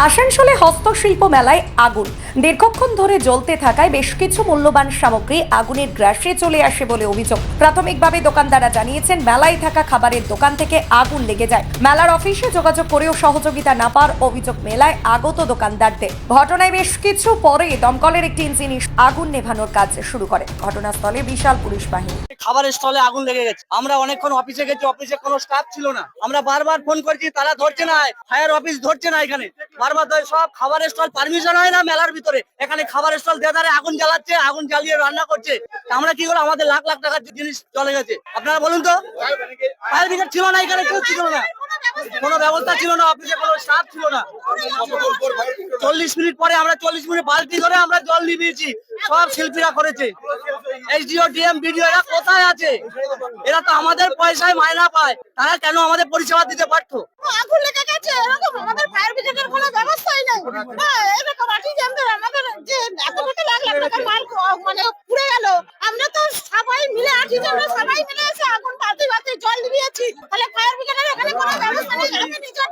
আসানসোলে হস্তশিল্প মেলায় আগুন দীর্ঘক্ষণ ধরে জ্বলতে থাকায় বেশ কিছু মূল্যবান সামগ্রী আগুনের গ্রাসে চলে আসে বলে অভিযোগ। প্রাথমিকভাবে দোকানদাররা জানিয়েছেন মেলায় থাকা খাবারের দোকান থেকে আগুন লেগে যায়। মেলার অফিসে যোগাযোগ করেও সহযোগিতা না পাওয়ার অভিযোগ মেলায় আগত দোকানদারদের। ঘটনায় বেশ কিছু পরে দমকলের একটি ইঞ্জিন আগুন নেভানোর কাজ শুরু করে। ঘটনাস্থলে বিশাল পুলিশ বাহিনী। খাবারের স্টলে আগুন লেগে গেছে। আমরা অনেকক্ষণ অফিসে গেছি, অফিসে কোনো স্টাফ ছিল না। আমরা বারবার ফোন করছি, তারা ধরছে না। ফায়ার অফিস ধরছে না। এখানে বারবার সব খাবারের স্টল পারমিশন হয় না মেলার ভিতরে। এখানে খাবারের স্টল দেদারে আগুন জ্বালাচ্ছে, আগুন জ্বালিয়ে রান্না করছে। আমরা কি করে, আমাদের লাখ লাখ টাকার জিনিস চলে গেছে। আপনারা বলুন তো, ফায়ার ব্রিগেড ছিল না, এখানে কেউ ছিল না, কোনো ব্যবস্থা ছিল না, অফিসে কোনো স্টাফ ছিল না। 40 মিনিট পরে আমরা 40 মিনিট বালতি ধরে আমরা জল নিভিয়েছি। সব শিল্পীরা করেছে। এসডিও, ডিএম, বিডিও এরা কোথায় আছে? এরা তো আমাদের পয়সায় মায়না পায়, তারা কেন আমাদের পরিষেবা দিতে পারতো? আগুন লেগে গেছে, এরকম আমাদের ফায়ার ব্রিগেডের কোনো ব্যবস্থাই নাই। এরকম আর্টিজানদের আমাদের যে এত কোটি লাখ লাখ টাকার মাল মানে পুড়ে গেল। আমরা তো সবাই মিলে আর্টিজানরা সবাই মিলে এসে আগুন বালতি বালতি জল নিভিয়েছি। তাহলে ফায়ার ব্রিগেডের এখানে কোনো ব্যবস্থা নেই। আমি নিজে